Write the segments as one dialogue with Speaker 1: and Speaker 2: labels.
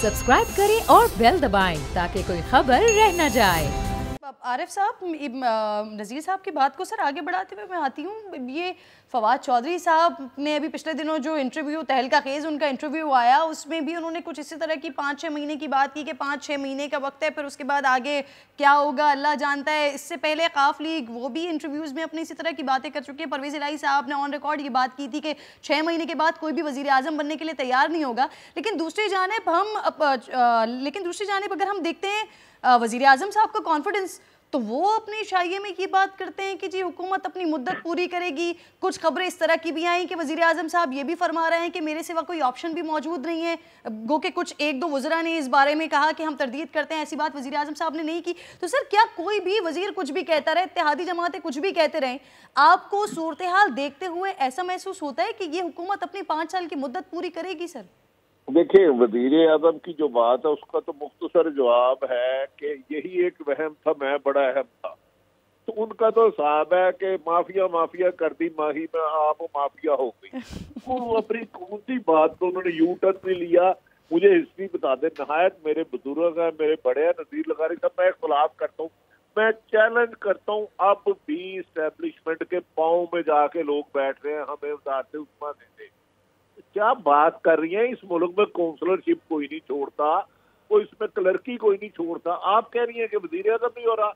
Speaker 1: Subscribe करें और bell दबाएं ताकि कोई खबर रह न जाए।
Speaker 2: आरिफ साहब, नज़ीर साहब की बात को सर आगे बढ़ाते हुए मैं आती हूँ। ये फवाद चौधरी साहब ने अभी पिछले दिनों जो इंटरव्यू, तहलका खेज़ उनका इंटरव्यू आया, उसमें भी उन्होंने कुछ इसी तरह की 5-6 महीने की बात की कि 5-6 महीने का वक्त है, फिर उसके बाद आगे क्या होगा अल्लाह जानता है। इससे पहले काफ लीग वो भी इंटरव्यूज़ में अपनी इसी तरह की बातें कर चुके हैं। परवेज़ इलाही साहब ने ऑन रिकॉर्ड ये बात की थी कि 6 महीने के बाद कोई भी वज़ीर आज़म बनने के लिए तैयार नहीं होगा। लेकिन दूसरी जानिब अगर हम देखते हैं वज़ीर आज़म साहब का कॉन्फिडेंस, तो वो अपनी शाइये में ये बात करते हैं कि जी हुकूमत अपनी मुद्दत पूरी करेगी। कुछ खबरें इस तरह की भी आई कि वज़ीर आज़म साहब ये भी फरमा रहे हैं कि मेरे सिवा कोई ऑप्शन भी मौजूद नहीं है। गो के कुछ एक दो वज़रा ने इस बारे में कहा कि हम तरदीद करते हैं, ऐसी बात वज़ीर आज़म साहब ने नहीं की। तो सर, क्या कोई भी वज़ीर कुछ भी कहता रहे, इत्तेहादी जमातें कुछ भी कहते रहें, आपको सूरत हाल देखते हुए ऐसा महसूस होता है कि ये हुकूमत अपनी 5 साल की मुद्दत पूरी करेगी? सर
Speaker 3: देखिए, वजीर आजम की जो बात है उसका तो मुख्तसर जवाब है कि यही एक वहम था, मैं बड़ा अहम था। तो उनका तो हिसाब है कि माफिया कर दी माही में, आप माफिया हो गई। वो अपनी कौन सी बात को उन्होंने यू टर्न नहीं लिया। मुझे हिस्ट्री बता दे, नहायत मेरे बुजुर्ग हैं, मेरे बड़े हैं, नजीर लगारी साहब, मैं खुलाफ करता हूँ, मैं चैलेंज करता हूँ। अब भी इस्टेब्लिशमेंट के पाँव में जाके लोग बैठ रहे हैं, हमें उदारते उस्मा देते। क्या बात कर रही है? इस मुल्क में काउंसलरशिप कोई नहीं छोड़ता, कोई इसमें क्लर्की कोई नहीं छोड़ता। आप कह रही हैं कि वजीर आज़म नहीं हो रहा।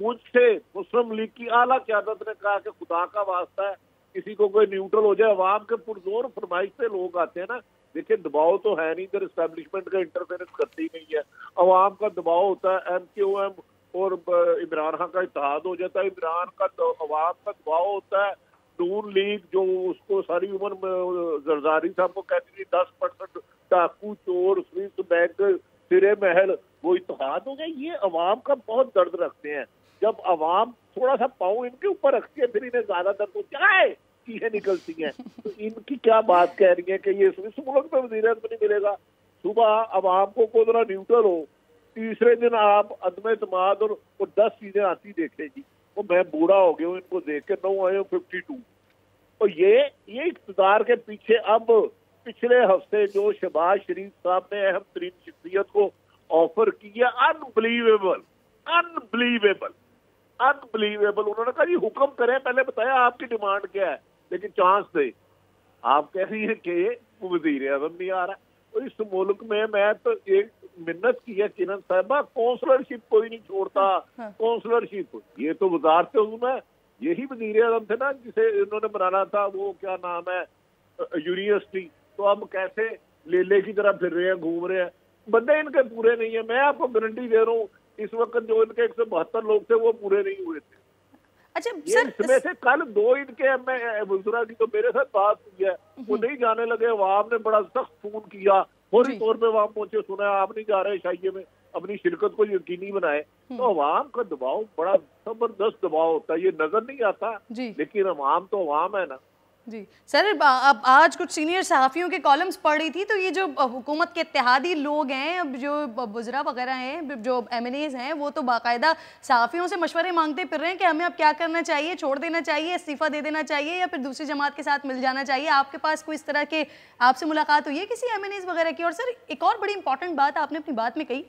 Speaker 3: मुझसे मुस्लिम लीग की आला क़यादत ने कहा कि खुदा का वास्ता है किसी को कोई न्यूट्रल हो जाए। अवाम के पुरजोर फरमाइश से लोग आते हैं ना। देखिए, दबाव तो है नहीं, इधर एस्टेब्लिशमेंट का इंटरफेरेंस करती नहीं है। अवाम का दबाव होता है, MQM और इमरान खान का इत्तेहाद हो जाता है। इमरान का अवाम का दबाव होता है। नून लीग जो उसको सारी उम्र में जरदारी साहब को कहती थी 10% डाकू चोर स्विस बैंक सिरे महल, वो इत्तेहाद हो गया। ये अवाम का बहुत दर्द रखते हैं। जब अवाम थोड़ा सा पाँव इनके ऊपर रखती है, फिर इन्हें ज्यादा दर्द हो जाए चीजें निकलती हैं। तो इनकी क्या बात कह रही है कि ये स्विस मुल्क में वज़ीर आज़म नहीं मिलेगा। सुबह अवाम को जरा न्यूट्रल हो, तीसरे दिन आप अदम एतमाद और 10 चीजें आती देखेगी। वो मैं बूढ़ा हो गया हूँ इनको देख के, 9 आए 52। और ये इक़्तिदार के पीछे अब पिछले हफ्ते जो शहबाज शरीफ साहब ने अहम तरीन शख्सियत को ऑफर किया, अनबिलीवेबल अनबिलीवेबल अनबिलीवेबल। उन्होंने कहा जी हुक्म करें, पहले बताया आपकी डिमांड क्या है, लेकिन चांस दे। आप कह रही है कि वो वज़ीर आज़म नहीं आ रहा। और इस मुल्क में मैं तो एक मिन्नत की है किरण साहबा, काउंसलरशिप कोई नहीं छोड़ता। काउंसलरशिप ये तो वजारत उज़्मा है। यही वज़ीर आज़म थे ना जिसे इन्होंने बनाना था, वो क्या नाम है, यूनिवर्सिटी। तो अब कैसे लेले की तरह फिर रहे हैं, घूम रहे हैं। बंदे इनके पूरे नहीं है। मैं आपको गारंटी दे रहा हूँ, इस वक्त जो इनके 172 लोग थे वो पूरे नहीं हुए थे।
Speaker 2: अच्छा
Speaker 3: सर, इसमें से कल 2 इनके वज़रा की तो मेरे साथ बात हुई है, वो नहीं जाने लगे। अवाम ने बड़ा सख्त फोन किया, फौरी तौर पे अवाम पहुंचे, सुना आप नहीं जा रहे शाइये में, अपनी शिरकत को यकीनी बनाए। तो अवाम का दबाव बड़ा जबरदस्त दबाव होता है, ये नजर नहीं आता, लेकिन अवाम तो अवाम है ना
Speaker 2: जी। सर, अब आज कुछ सीनियर सहाफ़ियों के कॉलम्स पढ़ रही थी, तो ये जो हुकूमत के इत्तेहादी लोग हैं, अब जो बुज़रा वगैरह हैं, जो MNAs हैं, वो तो बाकायदा सहाफ़ियों से मशवरे मांगते फिर रहे हैं कि हमें अब क्या करना चाहिए, छोड़ देना चाहिए, इस्तीफ़ा दे देना चाहिए या फिर दूसरी जमात के साथ मिल जाना चाहिए। आपके पास कोई इस तरह के, आपसे मुलाकात हुई है किसी MNAs वगैरह की? और सर, एक और बड़ी इंपॉर्टेंट बात आपने अपनी बात में कही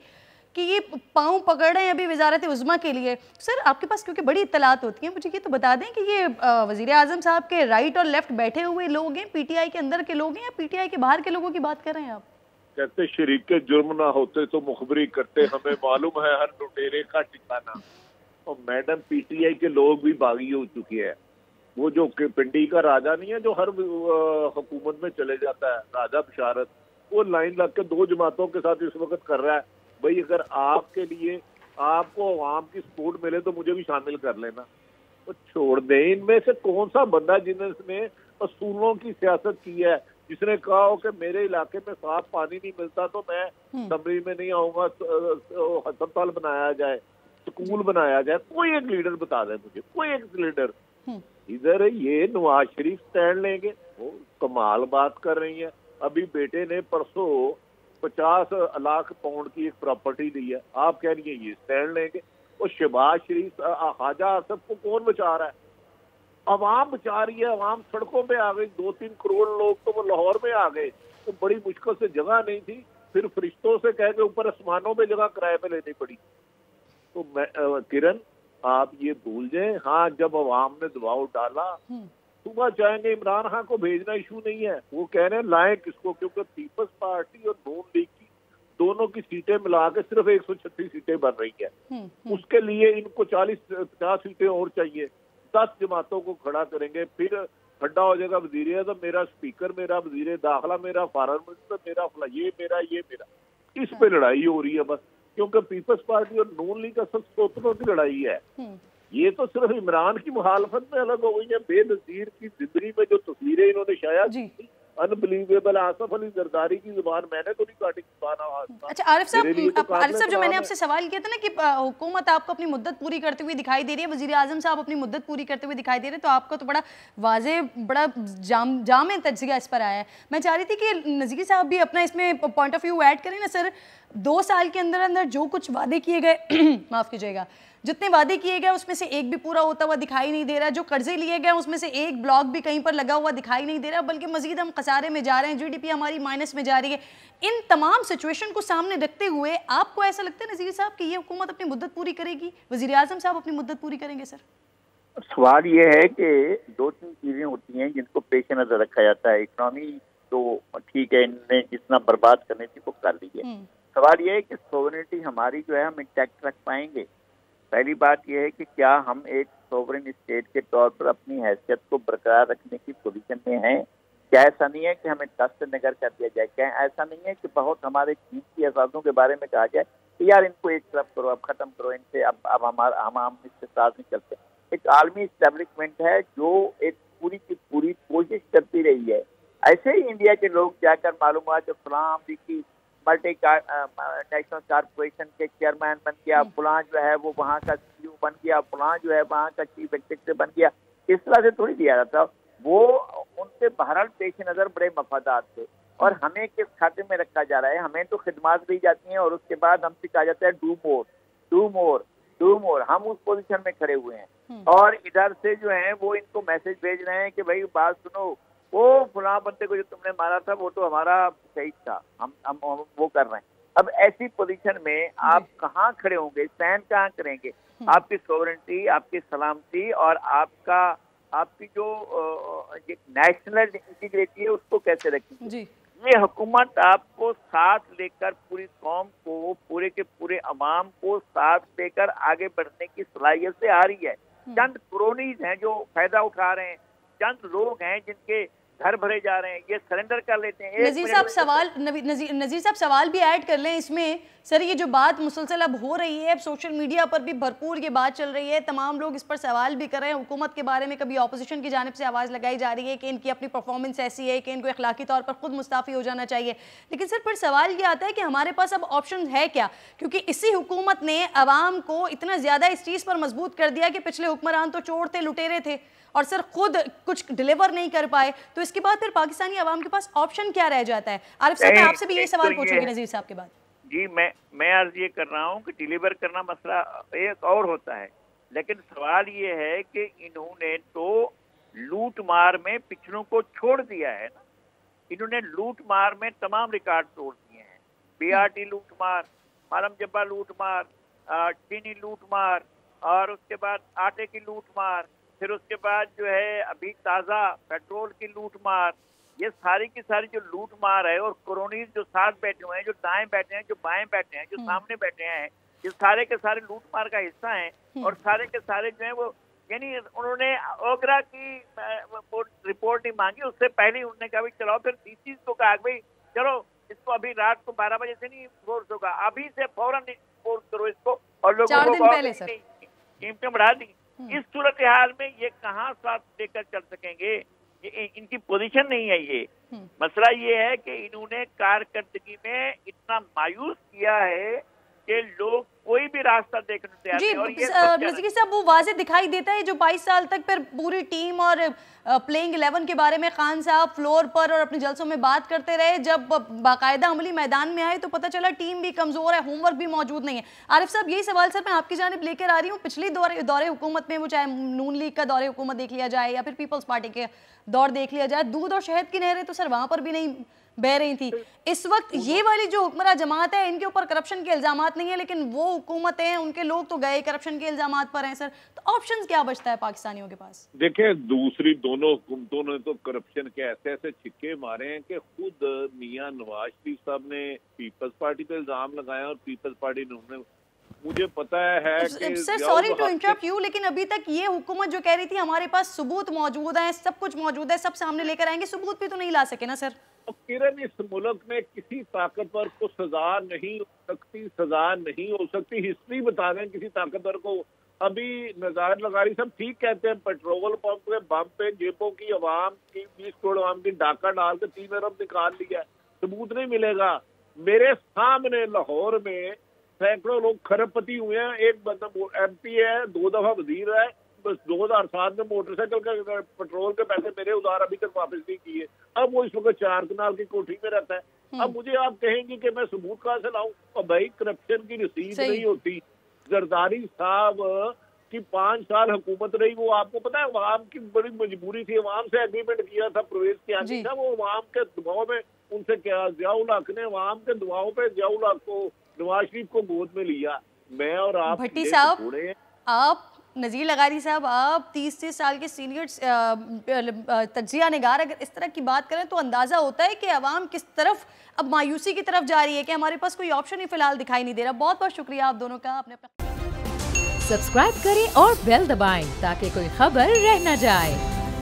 Speaker 2: कि ये पाँव पकड़ रहे हैं अभी वज़ारत उज़्मा के लिए। सर, आपके पास क्योंकि बड़ी इत्तलात होती हैं, मुझे ये तो बता दें कि ये वज़ीर आज़म साहब के राइट और लेफ्ट बैठे हुए लोग हैं, PTI के अंदर के लोग हैं या PTI के बाहर के लोगों की बात कर रहे हैं आप?
Speaker 3: कहते शरीक के जुर्म ना होते तो मुखबरी करते, हमें मालूम है हर लुटेरे का ठिकाना। और मैडम, PTI के लोग भी बागी हो चुके हैं। वो जो पिंडी का राजा नहीं है जो हर हुकूमत में चले जाता है, राजा बिशारत, वो लाइन लग के 2 जमातों के साथ इस वक्त कर रहा है। भाई, अगर आपके लिए आपको अवाम की सपोर्ट मिले तो मुझे भी शामिल कर लेना। तो छोड़ दे, इनमें से कौन सा बंदा जिसने असूलों की सियासत की है, जिसने कहा हो कि मेरे इलाके में साफ पानी नहीं मिलता तो मैं असम्बली में नहीं आऊंगा, अस्पताल बनाया जाए, स्कूल बनाया जाए। कोई एक लीडर बता दे मुझे, कोई एक लीडर। इधर ये नवाज शरीफ स्टैंड लेंगे, वो कमाल बात कर रही है। अभी बेटे ने परसों 50 लाख पाउंड की एक प्रॉपर्टी दी है, आप कह रही है ये स्टैंड लेंगे। और शहबाज शरीफ, ख्वाजा आसफ को कौन बचा रहा है? अवाम बचा रही है। अवाम सड़कों पे आ गई, 2-3 करोड़ लोग तो वो लाहौर में आ गए, तो बड़ी मुश्किल से जगह नहीं थी, फिर फरिश्तों से कह के ऊपर आसमानों में जगह किराए पे लेनी पड़ी। तो मैं किरण आप ये भूल जाए, हाँ जब अवाम ने दबाव डाला, सुबह चाहेंगे इमरान खान को भेजना इशू नहीं है, वो कह रहे हैं लाएं किसको, क्योंकि पीपल्स पार्टी और नून लीग की दोनों की सीटें मिला के सिर्फ 136 सीटें बन रही है। उसके लिए इनको 40-50 सीटें और चाहिए, 10 जमातों को खड़ा करेंगे, फिर खड्डा हो जाएगा वजीर आज़म मेरा, स्पीकर मेरा, वजीर दाखिला मेरा, फॉरेन मिनिस्टर मेरा, ये मेरा। इस पे लड़ाई हो रही है बस, क्योंकि पीपल्स पार्टी और नून लीग असल सोतों की लड़ाई है। ये तो सिर्फ इमरान की मुखालफत में अलग हो गई है। बेनजीर की जिंदगी में जो तस्वीरें इन्होंने शाया की, अनबिलीवेबल। आसफ अली जरदारी की जुबान मैंने तो नहीं काटी जुबान।
Speaker 2: अच्छा आरिफ साहब जो मैंने आपसे सवाल किया था ना कि हुकूमत आपको अपनी मुद्दत पूरी करते हुए दिखाई दे रही है, वजीर आजम साहब अपनी मुद्दत पूरी करते हुए दिखाई दे रहे हैं, तो आपका तो बड़ा वाजे बड़ा जामे तज्जिया इस पर आया है। मैं चाह रही थी कि नज़ीर साहब भी अपना इसमें पॉइंट ऑफ व्यू ऐड करें ना। सर 2 साल के अंदर अंदर जो कुछ वादे किए गए माफ़ कीजिएगा, जितने वादे किए गए उसमें से एक भी पूरा होता हुआ दिखाई नहीं दे रहा। जो कर्जे लिए गए उसमें से एक ब्लॉक भी कहीं पर लगा हुआ दिखाई नहीं दे रहा, बल्कि मजीद हम खसारे में जा रहे हैं, जीडीपी हमारी माइनस में जा रही है। इन तमाम सिचुएशन को सामने रखते हुए आपको ऐसा लगता है नज़ीर साहब कि ये हुकूमत अपनी मुद्दत पूरी करेगी, वज़ीर आज़म साहब अपनी मुद्दत पूरी करेंगे? सर
Speaker 4: सवाल ये है कि 2-3 चीजें होती हैं जिनको पेश नजर रखा जाता है। इकोनॉमी तो ठीक है, इनने जितना बर्बाद करनी थी वो कर ली है। सवाल ये है कि सोवरेनिटी हमारी जो है हम इंटैक्ट रख पाएंगे। पहली बात यह है कि क्या हम एक सोवरेन स्टेट के तौर पर अपनी हैसियत को बरकरार रखने की पोजीशन में हैं? क्या ऐसा नहीं है कि हमें दस्त नगर कर दिया जाए? क्या ऐसा नहीं है कि बहुत हमारे चीज की आजादों के बारे में कहा जाए कि यार इनको एक तरफ करो, अब खत्म करो इनसे, अब हम इससे साथ नहीं चलते? एक आलमी इस्टेब्लिशमेंट है जो एक पूरी की पूरी कोशिश करती रही है। ऐसे ही इंडिया के लोग जाकर मालूम हुआ कि फलां अमरीकी मल्टी नेशनल कारपोरेशन के चेयरमैन बन गया, फलां जो है वो वहाँ का CEO बन गया, फलां जो है वहाँ का चीफ एग्जीक्यूटिव बन गया। इस तरह से थोड़ी दिया जाता। वो उनसे बहरहाल पेश नजर बड़े मफादात थे और हमें किस खाते में रखा जा रहा है? हमें तो खिदमत दी जाती हैं और उसके बाद हमसे कहा जाता है do more do more do more. हम उस पोजीशन में खड़े हुए हैं और इधर से जो है वो इनको मैसेज भेज रहे हैं कि भाई बात सुनो, वो फलां बंदे को जो तुमने मारा था वो तो हमारा शहीद था, हम वो कर रहे हैं। अब ऐसी पोजीशन में आप कहाँ खड़े होंगे? स्टैंड कहाँ करेंगे? आपकी सोवरेनिटी, आपकी सलामती और आपकी जो नेशनल इंटीग्रिटी है उसको कैसे रखेंगे? ये हुकूमत आपको साथ लेकर पूरी कौम को, पूरे के पूरे अवाम को साथ लेकर आगे बढ़ने की सलाहियत से आ रही है। चंद क्रोनीज हैं जो फायदा उठा रहे हैं, चंद लोग हैं जिनके घर भरे जा रहे हैं, ये सरेंडर कर लेते हैं।
Speaker 2: नज़ीर साहब सवाल भी ऐड कर लें इसमें। सर ये जो बात मुसलसल अब हो रही है, अब सोशल मीडिया पर भी भरपूर ये बात चल रही है, तमाम लोग इस पर सवाल भी कर रहे हैं हुकूमत के बारे में। कभी ऑपोजिशन की जानिब से आवाज़ लगाई जा रही है कि इनकी अपनी परफॉर्मेंस ऐसी है कि इनको अखलाकी तौर पर खुद मुस्ताफ़ी हो जाना चाहिए। लेकिन सर फिर सवाल ये आता है कि हमारे पास अब ऑप्शन है क्या? क्योंकि इसी हुकूमत ने अवाम को इतना ज़्यादा इस चीज़ पर मजबूत कर दिया कि पिछले हुक्मरान तो चोर थे, लुटेरे थे और सर खुद कुछ डिलीवर नहीं कर पाए, तो इसके बाद फिर पाकिस्तानी अवाम के पास ऑप्शन क्या रह जाता है? आरिफ साहब मैं आपसे भी यही सवाल पूछूंगी नज़ीर साहब के बाद।
Speaker 4: जी मैं अर्ज ये कर रहा हूँ कि डिलीवर करना मसला एक और होता है, लेकिन सवाल ये है कि इन्होंने तो लूट मार में पिछड़ों को छोड़ दिया है ना। इन्होंने लूट मार में तमाम रिकॉर्ड तोड़ दिए हैं। BRT लूट मार, मालम जब्बा लूट मार, चीनी लूट मार, और उसके बाद आटे की लूट मार, फिर उसके बाद जो है अभी ताज़ा पेट्रोल की लूट मार। ये सारी की सारी जो लूट मार है, और क्रोनीज जो साथ बैठे हुए हैं, जो दाएं बैठे हैं, जो बाएं बैठे हैं, जो सामने बैठे हैं, ये सारे के सारे लूट मार का हिस्सा हैं। और सारे के सारे जो है वो, यानी उन्होंने ओगरा की रिपोर्ट नहीं मांगी, उससे पहले उन्होंने कहा चलो, फिर DCs को कहा भाई चलो इसको अभी रात को 12 बजे से नहीं फोर्स होगा, अभी से फौरन फोर्स करो इसको, और लोगों को कीमतें बढ़ा दी। इस सूरत हाल में ये कहाँ साथ लेकर चल सकेंगे? ये इनकी पोजीशन नहीं है। ये मसला ये है कि इन्होंने कारकर्दगी में इतना मायूस किया है कि लोग कोई भी रास्ता देखने तैयार नहीं। और ये
Speaker 2: नज़ीर साहब वो वाज़े दिखाई देता है जो 22 साल तक फिर पूरी टीम और प्लेइंग 11 के बारे में खान साहब फ्लोर पर और अपने जलसों में बात करते रहे, जब बाकायदा अमली मैदान में आए तो पता चला टीम भी कमज़ोर है, होमवर्क भी मौजूद नहीं है। आरिफ साहब यही सवाल सर मैं आपकी जानिब लेकर आ रही हूँ। पिछली दौरे हुकूमत में, वो चाहे नून लीग का दौरे हुकूमत देख लिया जाए या फिर पीपल्स पार्टी के दौर देख लिया जाए, दूध और शहद की नहरें तो सर वहाँ पर भी नहीं बह रही थी। इस वक्त ये वाली जो हुक्मरां जमात है इनके ऊपर करप्शन के इल्जामात नहीं है, लेकिन वो हुकूमतें हैं उनके लोग तो गए करप्शन के इल्जामात पर हैं सर। तो ऑप्शंस क्या बचता है पाकिस्तानियों के पास?
Speaker 3: देखिए, दूसरी दोनों हुकूमतों ने तो करप्शन के ऐसे ऐसे छिक्के मारे हैं कि खुद मियां नवाज शरीफ साहब ने पीपल्स पार्टी पे इल्जाम लगाया और पीपल्स पार्टी ने उन्हें, मुझे पता है कि
Speaker 2: sir sorry to interrupt you, लेकिन अभी तक ये हुकूमत जो कह रही थी हमारे पास सबूत मौजूद है, सब कुछ मौजूद है, सब सामने लेकर आएंगे, सबूत भी तो नहीं ला सके ना सर।
Speaker 3: तो किरण, इस मुल्क में किसी ताकतवर को सजा नहीं हो सकती, सजा नहीं हो सकती। हिस्ट्री बता दें किसी ताकतवर को। अभी नज़ार लगारी सब ठीक कहते हैं, पेट्रोल पंप के बम पे जेबों की आवाम की 20 करोड़ आवाम की डाका डाल के 3 अरब निकाल लिया, सबूत नहीं मिलेगा। मेरे सामने लाहौर में सैकड़ों लोग खरबपति हुए हैं। एक बंदा MP है, 2 दफा वजीर है, बस 2007 में मोटरसाइकिल का पेट्रोल के पैसे मेरे उधार अभी तक वापस नहीं किए। अब वो इस वक्त 4 कनाल की कोठी में रहता है। अब मुझे आप कहेंगे कि मैं सबूत कहाँ से लाऊं? और भाई, करप्शन की रसीद नहीं होती। जरदारी साहब की 5 साल हुकूमत रही, वो आपको पता है अवाम की बड़ी मजबूरी थी, अवाम से एग्रीमेंट किया था परवेज कियानी था, वो अवाम के दबाव में उनसे क्या, जियाउल हक ने अवाम के दबाव पे जियाउल हक को, नवाज शरीफ को गोद में लिया। मैं और आप
Speaker 2: भट्टी साहब, आप नज़ीर लगारी साहब, आप 30 साल के सीनियर तज्जिया निगार, अगर इस तरह की बात करें तो अंदाज़ा होता है कि अवाम किस तरफ अब मायूसी की तरफ जा रही है, कि हमारे पास कोई ऑप्शन ही फिलहाल दिखाई नहीं दे रहा। बहुत बहुत शुक्रिया आप दोनों का। अपने
Speaker 1: सब्सक्राइब करें और बेल दबाएं ताकि कोई खबर रह न जाए।